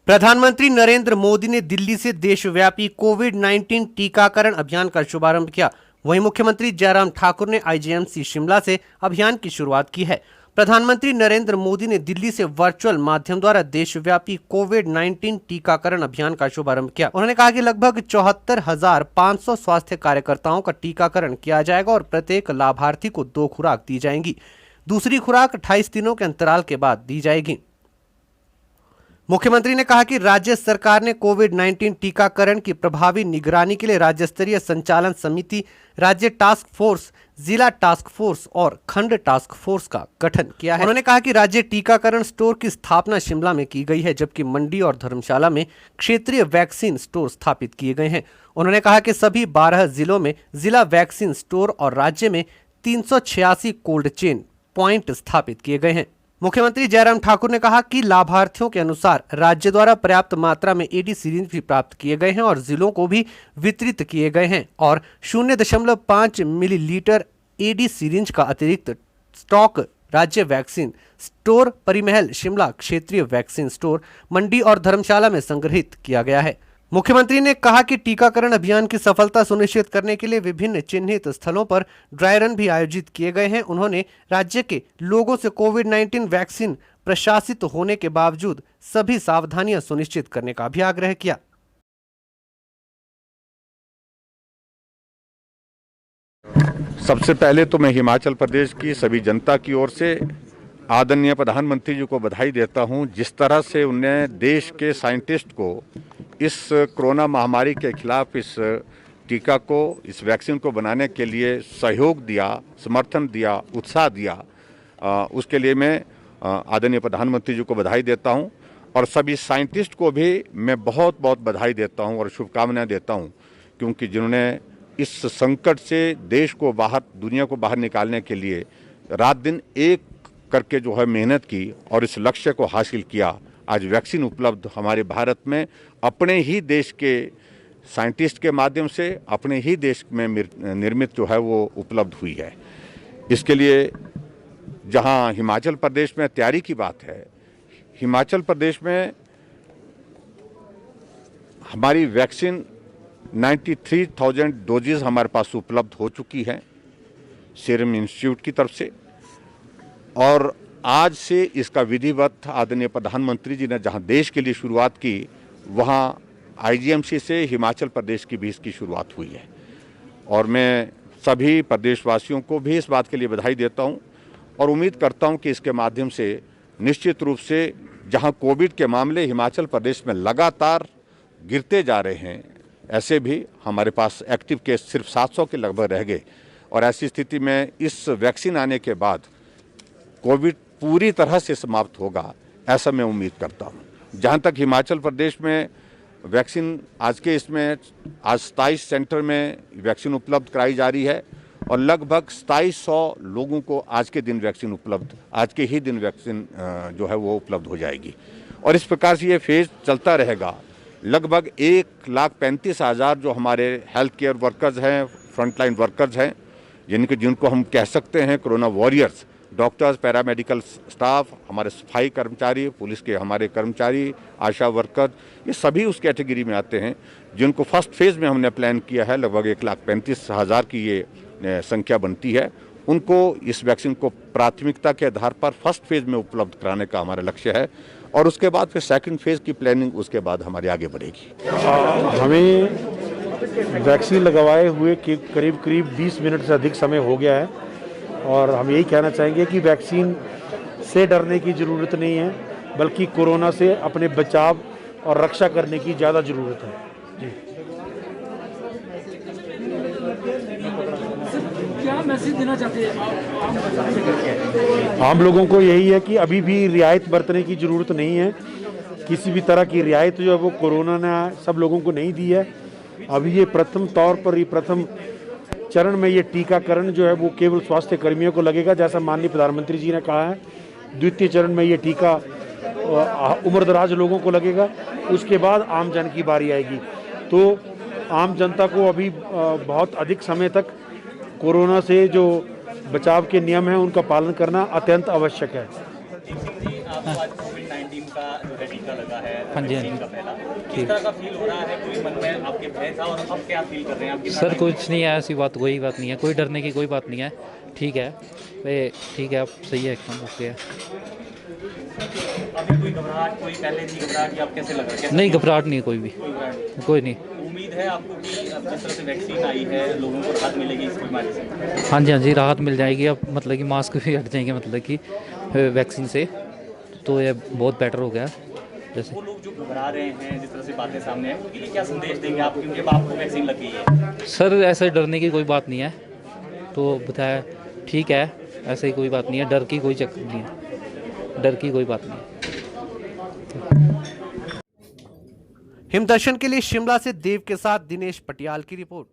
प्रधानमंत्री नरेंद्र मोदी ने दिल्ली से देशव्यापी कोविड-19 टीकाकरण अभियान का शुभारंभ किया। वहीं मुख्यमंत्री जयराम ठाकुर ने आईजीएमसी शिमला से अभियान की शुरुआत की है। प्रधानमंत्री नरेंद्र मोदी ने दिल्ली से वर्चुअल माध्यम द्वारा देशव्यापी कोविड-19 टीकाकरण अभियान का शुभारंभ किया। उन्होंने कहा कि लगभग 74,500 स्वास्थ्य कार्यकर्ताओं का टीकाकरण किया जाएगा और प्रत्येक लाभार्थी को 2 खुराक दी जाएंगी। दूसरी खुराक 28 दिनों के अंतराल के बाद दी जाएगी। मुख्यमंत्री ने कहा कि राज्य सरकार ने कोविड-19 टीकाकरण की प्रभावी निगरानी के लिए राज्य स्तरीय संचालन समिति, राज्य टास्क फोर्स, जिला टास्क फोर्स और खंड टास्क फोर्स का गठन किया है। उन्होंने कहा कि राज्य टीकाकरण स्टोर की स्थापना शिमला में की गई है, जबकि मंडी और धर्मशाला में क्षेत्रीय वैक्सीन स्टोर स्थापित किए गए हैं। उन्होंने कहा कि सभी 12 जिलों में जिला वैक्सीन स्टोर और राज्य में 386 कोल्ड चेन प्वाइंट स्थापित किए गए हैं। मुख्यमंत्री जयराम ठाकुर ने कहा कि लाभार्थियों के अनुसार राज्य द्वारा पर्याप्त मात्रा में एडी सीरिंज भी प्राप्त किए गए हैं और जिलों को भी वितरित किए गए हैं और 0.5 मिलीलीटर एडी सीरिंज का अतिरिक्त स्टॉक राज्य वैक्सीन स्टोर, परिमहल, शिमला क्षेत्रीय वैक्सीन स्टोर, मंडी और धर्मशाला में संग्रहित किया गया है। मुख्यमंत्री ने कहा कि टीकाकरण अभियान की सफलता सुनिश्चित करने के लिए विभिन्न चिन्हित स्थलों पर ड्राई रन भी आयोजित किए गए हैं। उन्होंने राज्य के लोगों से कोविड-19 वैक्सीन प्रशासित होने के बावजूद सभी सावधानियां सुनिश्चित करने का भी आग्रह किया। सबसे पहले तो मैं हिमाचल प्रदेश की सभी जनता की ओर से आदरणीय प्रधानमंत्री जी को बधाई देता हूं। जिस तरह से उन्होंने देश के साइंटिस्ट को इस कोरोना महामारी के खिलाफ इस टीका को, इस वैक्सीन को बनाने के लिए सहयोग दिया, समर्थन दिया, उत्साह दिया, उसके लिए मैं आदरणीय प्रधानमंत्री जी को बधाई देता हूं और सभी साइंटिस्ट को भी मैं बहुत बहुत बधाई देता हूं और शुभकामनाएं देता हूं, क्योंकि जिन्होंने इस संकट से देश को बाहर, दुनिया को बाहर निकालने के लिए रात दिन एक करके जो है मेहनत की और इस लक्ष्य को हासिल किया। आज वैक्सीन उपलब्ध हमारे भारत में अपने ही देश के साइंटिस्ट के माध्यम से, अपने ही देश में निर्मित जो है वो उपलब्ध हुई है। इसके लिए जहां हिमाचल प्रदेश में तैयारी की बात है, हिमाचल प्रदेश में हमारी वैक्सीन 93,000 डोजेज हमारे पास उपलब्ध हो चुकी है सीरम इंस्टीट्यूट की तरफ से, और आज से इसका विधिवत आदरणीय प्रधानमंत्री जी ने जहां देश के लिए शुरुआत की, वहां आईजीएमसी से हिमाचल प्रदेश की भी इसकी शुरुआत हुई है। और मैं सभी प्रदेशवासियों को भी इस बात के लिए बधाई देता हूं और उम्मीद करता हूं कि इसके माध्यम से निश्चित रूप से जहां कोविड के मामले हिमाचल प्रदेश में लगातार गिरते जा रहे हैं, ऐसे भी हमारे पास एक्टिव केस सिर्फ 700 के लगभग रह गए, और ऐसी स्थिति में इस वैक्सीन आने के बाद कोविड पूरी तरह से समाप्त होगा, ऐसा मैं उम्मीद करता हूं। जहां तक हिमाचल प्रदेश में वैक्सीन आज के इसमें आज 27 सेंटर में वैक्सीन उपलब्ध कराई जा रही है और लगभग 2700 लोगों को आज के दिन वैक्सीन उपलब्ध, आज के ही दिन वैक्सीन जो है वो उपलब्ध हो जाएगी। और इस प्रकार से ये फेज चलता रहेगा। लगभग 1,35,000 जो हमारे हेल्थ केयर वर्कर्स हैं, फ्रंटलाइन वर्कर्स हैं, जिनको हम कह सकते हैं corona warriors, doctors, paramedical staff, हमारे सफाई कर्मचारी, पुलिस के हमारे कर्मचारी, आशा वर्कर, ये सभी उस कैटेगरी में आते हैं जिनको फर्स्ट फेज़ में हमने प्लान किया है। लगभग 1,35,000 की ये संख्या बनती है। उनको इस वैक्सीन को प्राथमिकता के आधार पर फर्स्ट फेज़ में उपलब्ध कराने का हमारा लक्ष्य है और उसके बाद फिर सेकंड फेज़ की प्लानिंग उसके बाद हमारी आगे बढ़ेगी। हमें वैक्सीन लगवाए हुए करीब 20 मिनट से अधिक समय हो गया है और हम यही कहना चाहेंगे कि वैक्सीन से डरने की ज़रूरत नहीं है, बल्कि कोरोना से अपने बचाव और रक्षा करने की ज़्यादा ज़रूरत है। जी, क्या मैसेज देना चाहते हैं आम लोगों को? यही है कि अभी भी रियायत बरतने की ज़रूरत नहीं है। किसी भी तरह की रियायत जो है वो कोरोना ने सब लोगों को नहीं दी है। अभी ये प्रथम तौर पर, ये प्रथम चरण में ये टीकाकरण जो है वो केवल स्वास्थ्य कर्मियों को लगेगा, जैसा माननीय प्रधानमंत्री जी ने कहा है। द्वितीय चरण में ये टीका उम्रदराज लोगों को लगेगा, उसके बाद आम जन की बारी आएगी। तो आम जनता को अभी बहुत अधिक समय तक कोरोना से जो बचाव के नियम हैं उनका पालन करना अत्यंत आवश्यक है। आपको आज कोविड-19 का जो है टीका लगा है, हाँ जी, हाँ वैक्सीन जी। का पहला, किस तरह का फील हो रहा है? कोई मन में आपके भय था और अब क्या फील कर रहे हैं आप? कितना सर टाइम- कुछ नहीं है, ऐसी बात कोई बात नहीं है, कोई डरने की कोई बात नहीं है। ठीक है ठीक है, अब सही है, एकदम ओके है। अभी कोई घबराहट, कोई पहले थी घबराहट या अब कैसे लग रहा है? कैसा नहीं feel- घबराहट नहीं है कोई भी, कोई घबराहट नहीं। कोई नहीं। उम्मीद है आपको कि अब जिस तरह से वैक्सीन आई है लोगों को राहत मिलेगी इस बीमारी से? हाँ जी राहत मिल जाएगी। अब मतलब कि मास्क भी हट जाएंगे, मतलब कि वैक्सीन से, तो ये बहुत बेटर हो गया। जैसे वो लोग जो घबरा रहे हैं, जिस तरह से बातें सामने हैं, उनके लिए क्या संदेश देंगे आप, क्योंकि अब आपको वैक्सीन लग गई है? सर ऐसे डरने की कोई बात नहीं है, तो बताया ठीक है, ऐसे ही कोई बात नहीं है, डर की कोई चक्कर नहीं है, डर की कोई बात नहीं है। हिमदर्शन के लिए शिमला से देव के साथ दिनेश पटियाल की रिपोर्ट।